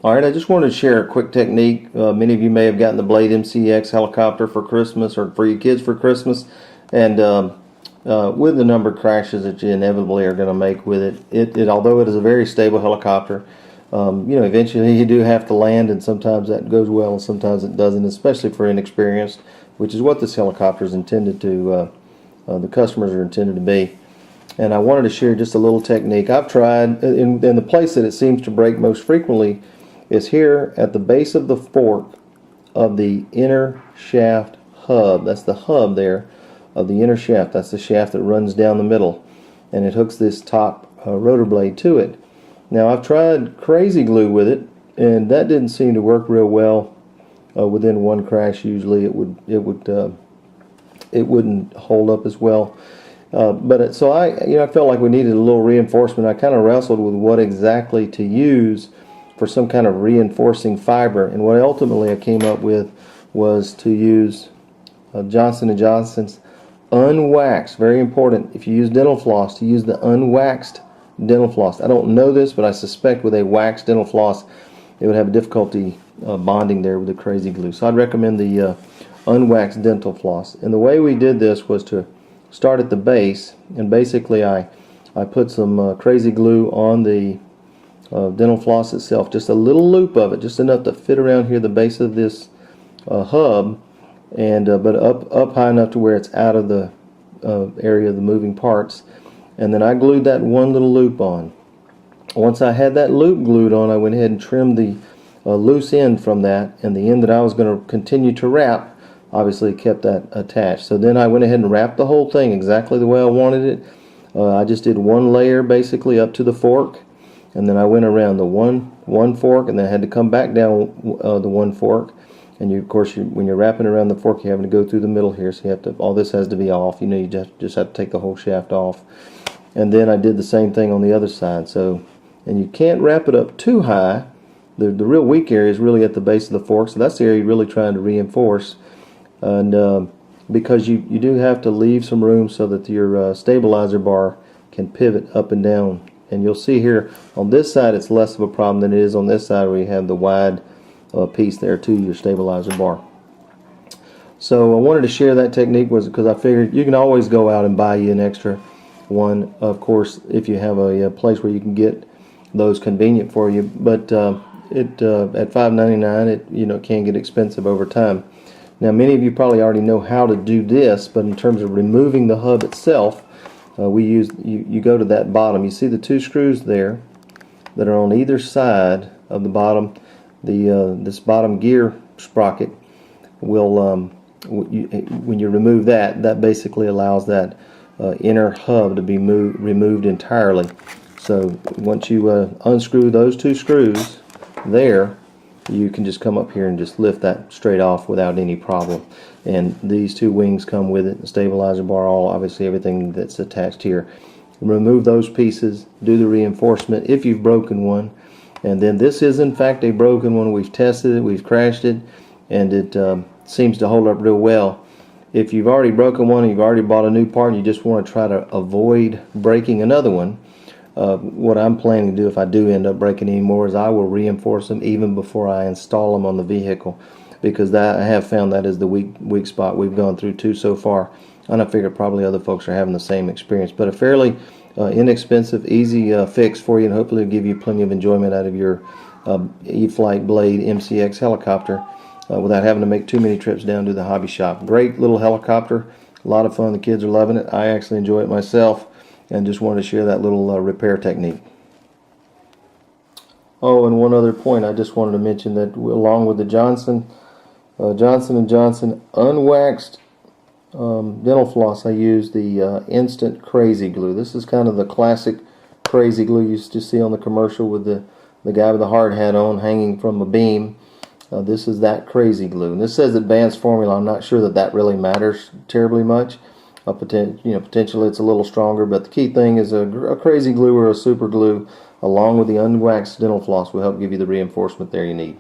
Alright, I just wanted to share a quick technique. Many of you may have gotten the Blade MCX helicopter for Christmas or for your kids for Christmas, and with the number of crashes that you inevitably are going to make with it, although it is a very stable helicopter, eventually you do have to land, and sometimes that goes well and sometimes it doesn't, especially for inexperienced, which is what this helicopter is intended to, the customers are intended to be. And I wanted to share just a little technique I've tried, in the place that it seems to break most frequently is here at the base of the fork of the inner shaft hub. That's the hub there of the inner shaft. That's the shaft that runs down the middle, and it hooks this top rotor blade to it. Now I've tried crazy glue with it, and that didn't seem to work real well. Within one crash, usually it wouldn't hold up as well. So I felt like we needed a little reinforcement. I kind of wrestled with what exactly to use for some kind of reinforcing fiber, and what ultimately I came up with was to use Johnson & Johnson's unwaxed. Very important, if you use dental floss, to use the unwaxed dental floss. I don't know this, but I suspect with a waxed dental floss it would have difficulty bonding there with the crazy glue. So I'd recommend the unwaxed dental floss. And the way we did this was to start at the base, and basically I put some crazy glue on the dental floss itself, just a little loop of it, just enough to fit around here the base of this hub, and but up high enough to where it's out of the area of the moving parts. And then I glued that one little loop on. Once I had that loop glued on, I went ahead and trimmed the loose end from that, and the end that I was going to continue to wrap obviously kept that attached. So then I went ahead and wrapped the whole thing exactly the way I wanted it. I just did one layer basically up to the fork, and then I went around the one fork, and then I had to come back down the one fork. And of course, when you're wrapping around the fork, you're having to go through the middle here, so you have to. All this has to be off. You just have to take the whole shaft off. And then I did the same thing on the other side. So, and you can't wrap it up too high. The real weak area is really at the base of the fork, so that's the area you're really trying to reinforce. And because you do have to leave some room so that your stabilizer bar can pivot up and down. And you'll see here on this side it's less of a problem than it is on this side where you have the wide piece there to your stabilizer bar. So I wanted to share that technique because I figured you can always go out and buy you an extra one, of course, if you have a place where you can get those convenient for you. But at $5.99 it can get expensive over time. Now many of you probably already know how to do this, but in terms of removing the hub itself, you go to that bottom. You see the two screws there that are on either side of the bottom. This bottom gear sprocket will, when you remove that basically allows that inner hub to be removed entirely. So once you unscrew those two screws there, you can just come up here and just lift that straight off without any problem. And these two wings come with it, the stabilizer bar, obviously everything that's attached here. Remove those pieces, do the reinforcement if you've broken one. And then this is in fact a broken one. We've tested it, we've crashed it, and it seems to hold up real well. If you've already broken one and you've already bought a new part and you just want to try to avoid breaking another one, what I'm planning to do if I do end up breaking any more is I will reinforce them even before I install them on the vehicle, because I have found that is the weak spot we've gone through too so far, and I figure probably other folks are having the same experience. But a fairly inexpensive, easy fix for you, and hopefully it'll give you plenty of enjoyment out of your E-flite Blade MCX helicopter without having to make too many trips down to the hobby shop. Great little helicopter, a lot of fun. The kids are loving it. I actually enjoy it myself, and just wanted to share that little repair technique. Oh, and one other point, I just wanted to mention that along with the Johnson & Johnson unwaxed dental floss, I use the instant crazy glue. This is kind of the classic crazy glue you used to see on the commercial with the guy with the hard hat on hanging from a beam. This is that crazy glue, and this says advanced formula. I'm not sure that really matters terribly much. Potentially it's a little stronger, but the key thing is a crazy glue or a super glue along with the unwaxed dental floss will help give you the reinforcement there you need.